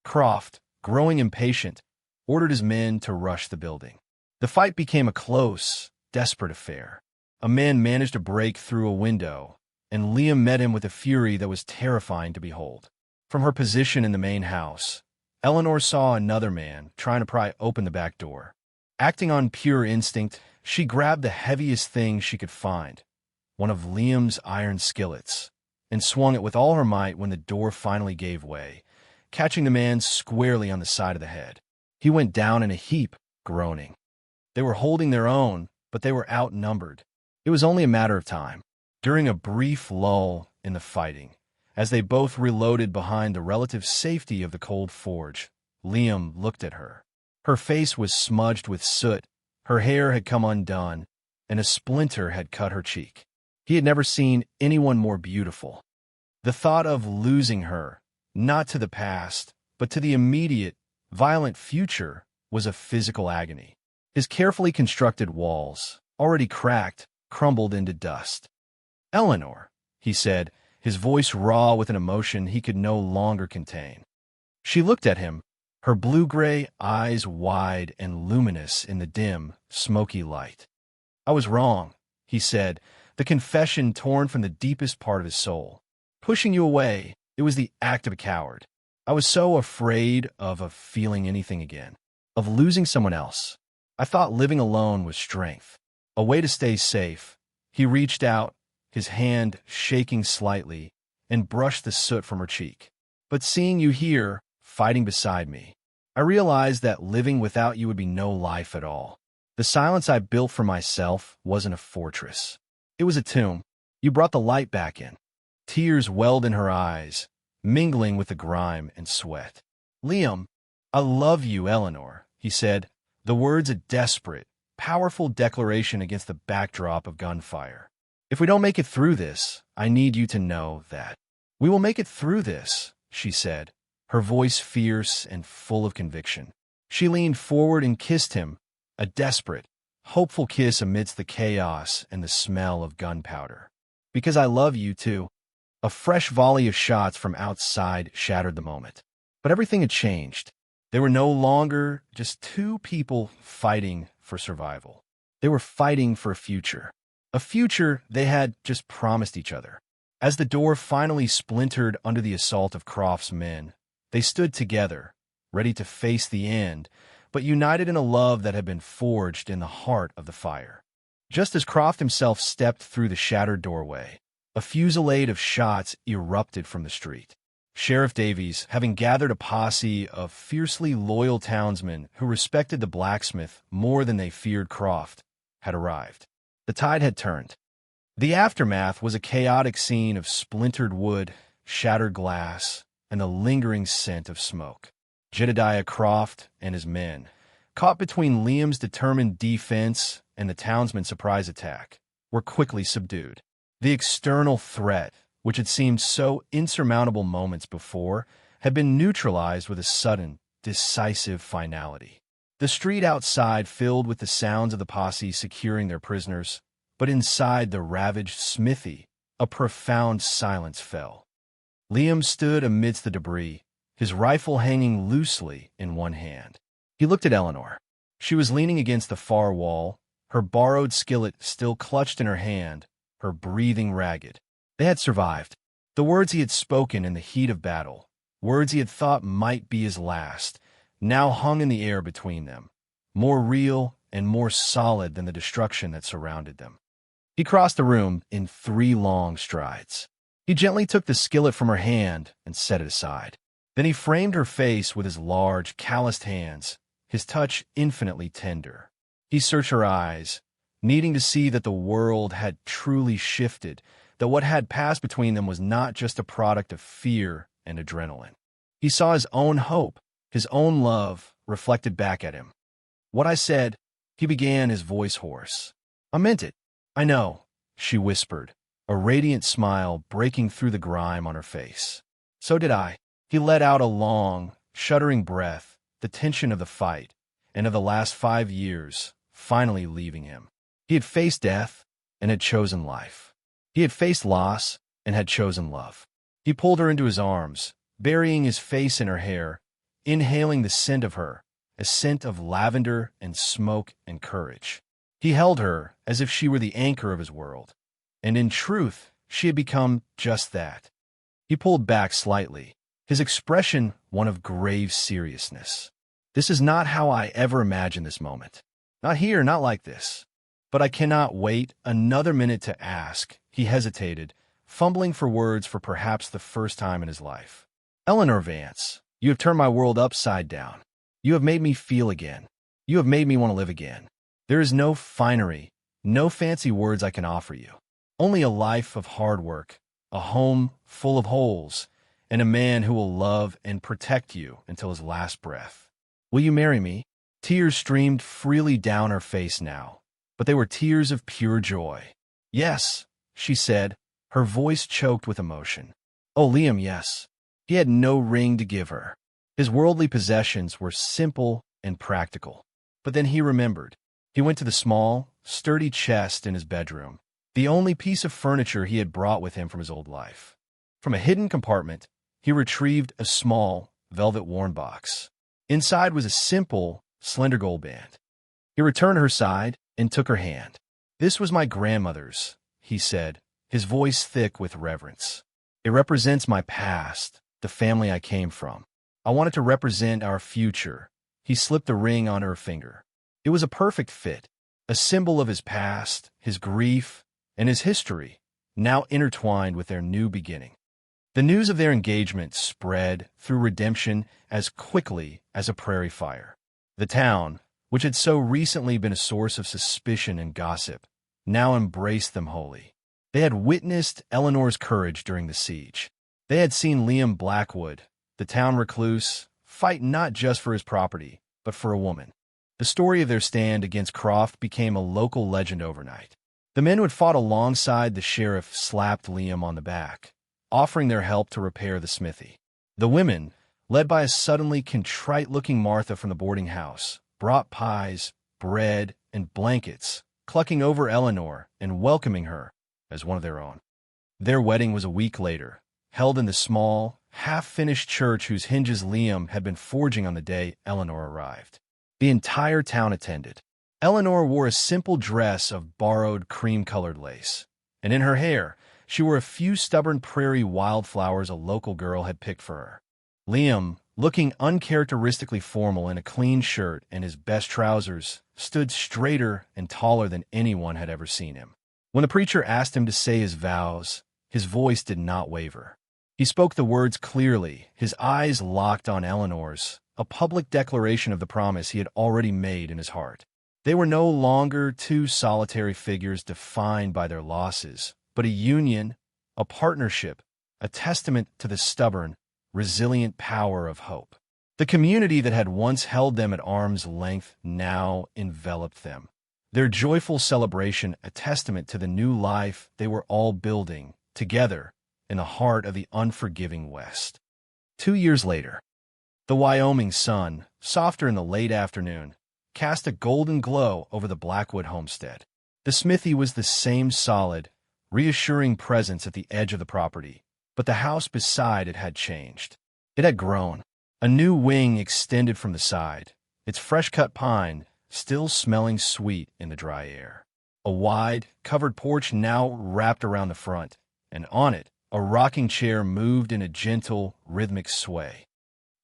Croft, growing impatient, ordered his men to rush the building. The fight became a close, desperate affair. A man managed to break through a window, and Liam met him with a fury that was terrifying to behold. From her position in the main house, Eleanor saw another man trying to pry open the back door. Acting on pure instinct, she grabbed the heaviest thing she could find, one of Liam's iron skillets, and swung it with all her might when the door finally gave way, catching the man squarely on the side of the head. He went down in a heap, groaning. They were holding their own, but they were outnumbered. It was only a matter of time. During a brief lull in the fighting, as they both reloaded behind the relative safety of the cold forge, Liam looked at her. Her face was smudged with soot, her hair had come undone, and a splinter had cut her cheek. He had never seen anyone more beautiful. The thought of losing her, not to the past, but to the immediate, violent future, was a physical agony. His carefully constructed walls, already cracked, crumbled into dust. "Eleanor," he said, his voice raw with an emotion he could no longer contain. She looked at him, her blue-gray eyes wide and luminous in the dim, smoky light. "I was wrong," he said, the confession torn from the deepest part of his soul. "Pushing you away, it was the act of a coward. I was so afraid of feeling anything again, of losing someone else. I thought living alone was strength, a way to stay safe." He reached out, his hand shaking slightly, and brushed the soot from her cheek. "But seeing you here, fighting beside me, I realized that living without you would be no life at all. The silence I built for myself wasn't a fortress. It was a tomb. You brought the light back in." Tears welled in her eyes, mingling with the grime and sweat. "Liam, I love you, Eleanor," he said, the words a desperate, powerful declaration against the backdrop of gunfire. "If we don't make it through this, I need you to know that." "We will make it through this," she said, her voice fierce and full of conviction. She leaned forward and kissed him, a desperate, hopeful kiss amidst the chaos and the smell of gunpowder. "Because I love you, too." A fresh volley of shots from outside shattered the moment. But everything had changed. They were no longer just two people fighting for survival. They were fighting for a future. a future they had just promised each other. As the door finally splintered under the assault of Croft's men, they stood together, ready to face the end, but united in a love that had been forged in the heart of the fire. Just as Croft himself stepped through the shattered doorway, a fusillade of shots erupted from the street. Sheriff Davies, having gathered a posse of fiercely loyal townsmen who respected the blacksmith more than they feared Croft, had arrived. The tide had turned. The aftermath was a chaotic scene of splintered wood, shattered glass, and the lingering scent of smoke. Jedediah Croft and his men, caught between Liam's determined defense and the townsmen's surprise attack, were quickly subdued. The external threat, which had seemed so insurmountable moments before, had been neutralized with a sudden, decisive finality. The street outside filled with the sounds of the posse securing their prisoners, but inside the ravaged smithy, a profound silence fell. Liam stood amidst the debris, his rifle hanging loosely in one hand. He looked at Eleanor. She was leaning against the far wall, her borrowed skillet still clutched in her hand, her breathing ragged. They had survived. The words he had spoken in the heat of battle, words he had thought might be his last, now hung in the air between them, more real and more solid than the destruction that surrounded them. He crossed the room in 3 long strides. He gently took the skillet from her hand and set it aside. Then he framed her face with his large, calloused hands, his touch infinitely tender. He searched her eyes, needing to see that the world had truly shifted, that what had passed between them was not just a product of fear and adrenaline. He saw his own hope, his own love, reflected back at him. "What I said," he began, his voice hoarse. "I meant it. I know," she whispered, a radiant smile breaking through the grime on her face. "So did I." He let out a long, shuddering breath, the tension of the fight, and of the last 5 years, finally leaving him. He had faced death and had chosen life. He had faced loss and had chosen love. He pulled her into his arms, burying his face in her hair, inhaling the scent of her, a scent of lavender and smoke and courage. He held her as if she were the anchor of his world, and in truth, she had become just that. He pulled back slightly, his expression one of grave seriousness. "This is not how I ever imagined this moment. Not here, not like this. But I cannot wait another minute to ask." He hesitated, fumbling for words for perhaps the first time in his life. "Eleanor Vance, you have turned my world upside down. You have made me feel again. You have made me want to live again. There is no finery, no fancy words I can offer you. Only a life of hard work, a home full of holes, and a man who will love and protect you until his last breath. Will you marry me?" Tears streamed freely down her face now, but they were tears of pure joy. "Yes," she said, her voice choked with emotion. "Oh, Liam, yes." He had no ring to give her. His worldly possessions were simple and practical. But then he remembered. He went to the small, sturdy chest in his bedroom, the only piece of furniture he had brought with him from his old life. From a hidden compartment, he retrieved a small, velvet-worn box. Inside was a simple, slender gold band. He returned her side and took her hand. "This was my grandmother's," he said, his voice thick with reverence. "It represents my past, the family I came from. I wanted to represent our future." He slipped the ring on her finger. It was a perfect fit, a symbol of his past, his grief, and his history, now intertwined with their new beginning. The news of their engagement spread through Redemption as quickly as a prairie fire. The town, which had so recently been a source of suspicion and gossip, now embraced them wholly. They had witnessed Eleanor's courage during the siege. They had seen Liam Blackwood, the town recluse, fight not just for his property, but for a woman. The story of their stand against Croft became a local legend overnight. The men who had fought alongside the sheriff slapped Liam on the back, offering their help to repair the smithy. The women, led by a suddenly contrite-looking Martha from the boarding house, brought pies, bread, and blankets, clucking over Eleanor and welcoming her as one of their own. Their wedding was a week later, held in the small, half-finished church whose hinges Liam had been forging on the day Eleanor arrived. The entire town attended. Eleanor wore a simple dress of borrowed cream-colored lace, and in her hair, she wore a few stubborn prairie wildflowers a local girl had picked for her. Liam, looking uncharacteristically formal in a clean shirt and his best trousers, stood straighter and taller than anyone had ever seen him. When the preacher asked him to say his vows, his voice did not waver. He spoke the words clearly, his eyes locked on Eleanor's, a public declaration of the promise he had already made in his heart. They were no longer two solitary figures defined by their losses, but a union, a partnership, a testament to the stubborn, resilient power of hope. The community that had once held them at arm's length now enveloped them. Their joyful celebration a testament to the new life they were all building, together, in the heart of the unforgiving West. 2 years later, the Wyoming sun, softer in the late afternoon, cast a golden glow over the Blackwood homestead. The smithy was the same solid, reassuring presence at the edge of the property, but the house beside it had changed. It had grown. A new wing extended from the side, its fresh-cut pine still smelling sweet in the dry air. A wide, covered porch now wrapped around the front, and on it, a rocking chair moved in a gentle, rhythmic sway.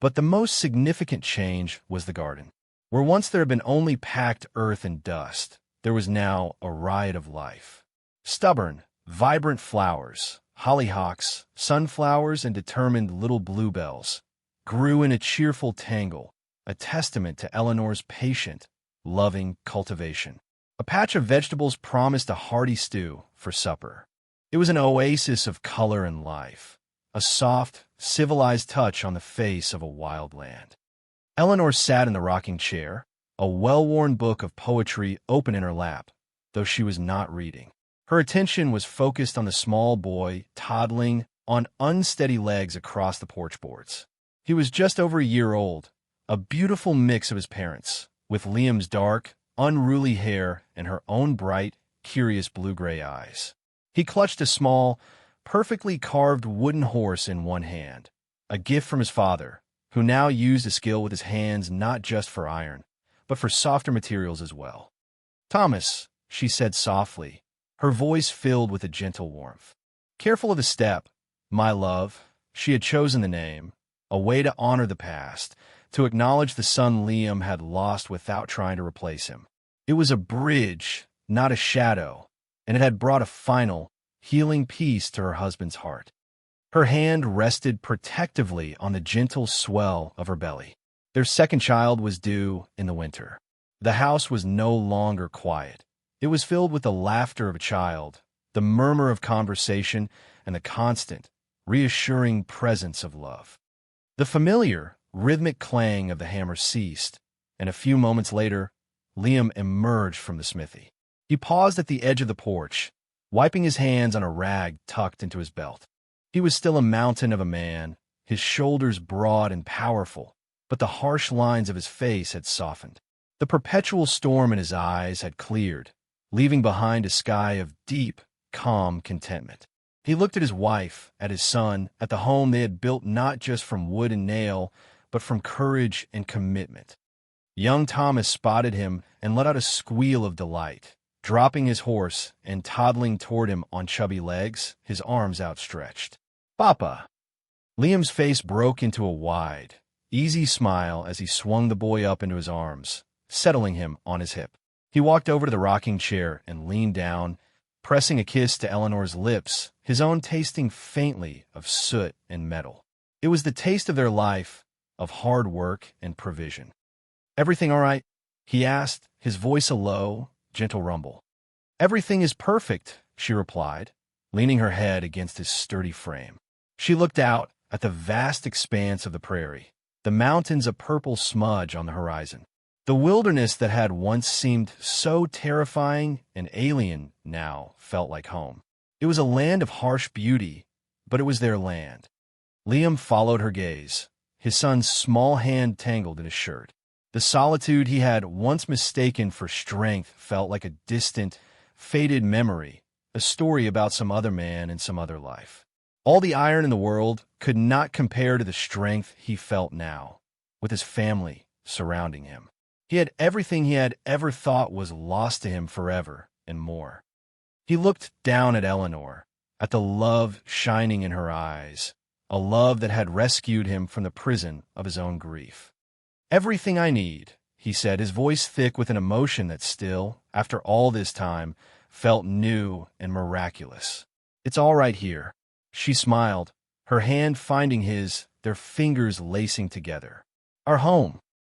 But the most significant change was the garden. Where once there had been only packed earth and dust, there was now a riot of life. Stubborn, vibrant flowers, hollyhocks, sunflowers, and determined little bluebells grew in a cheerful tangle, a testament to Eleanor's patient, loving cultivation. A patch of vegetables promised a hearty stew for supper. It was an oasis of color and life, a soft, civilized touch on the face of a wild land. Eleanor sat in the rocking chair, a well-worn book of poetry open in her lap, though she was not reading. Her attention was focused on the small boy toddling on unsteady legs across the porch boards. He was just over a year old, a beautiful mix of his parents, with Liam's dark, unruly hair and her own bright, curious blue-gray eyes. He clutched a small, perfectly carved wooden horse in one hand, a gift from his father, who now used the skill with his hands not just for iron, but for softer materials as well. "Thomas," she said softly, her voice filled with a gentle warmth. Careful of the step, my love, she had chosen the name, a way to honor the past, to acknowledge the son Liam had lost without trying to replace him. It was a bridge, not a shadow, and it had brought a final, healing peace to her husband's heart. Her hand rested protectively on the gentle swell of her belly. Their second child was due in the winter. The house was no longer quiet. It was filled with the laughter of a child, the murmur of conversation, and the constant, reassuring presence of love. The familiar, rhythmic clang of the hammer ceased, and a few moments later, Liam emerged from the smithy. He paused at the edge of the porch, wiping his hands on a rag tucked into his belt. He was still a mountain of a man, his shoulders broad and powerful, but the harsh lines of his face had softened. The perpetual storm in his eyes had cleared, leaving behind a sky of deep, calm contentment. He looked at his wife, at his son, at the home they had built not just from wood and nail, but from courage and commitment. Young Thomas spotted him and let out a squeal of delight, dropping his horse and toddling toward him on chubby legs, his arms outstretched. "Papa!" Liam's face broke into a wide, easy smile as he swung the boy up into his arms, settling him on his hip. He walked over to the rocking chair and leaned down, pressing a kiss to Eleanor's lips, his own tasting faintly of soot and metal. It was the taste of their life, of hard work and provision. "Everything all right?" he asked, his voice a low, gentle rumble. "Everything is perfect," she replied, leaning her head against his sturdy frame. She looked out at the vast expanse of the prairie, the mountains a purple smudge on the horizon. The wilderness that had once seemed so terrifying and alien now felt like home. It was a land of harsh beauty, but it was their land. Liam followed her gaze, his son's small hand tangled in his shirt. The solitude he had once mistaken for strength felt like a distant, faded memory, a story about some other man and some other life. All the iron in the world could not compare to the strength he felt now, with his family surrounding him. He had everything he had ever thought was lost to him forever and more. He looked down at Eleanor, at the love shining in her eyes, a love that had rescued him from the prison of his own grief. "Everything I need," he said, his voice thick with an emotion that still, after all this time, felt new and miraculous. "It's all right here." She smiled, her hand finding his, their fingers lacing together. "Our home.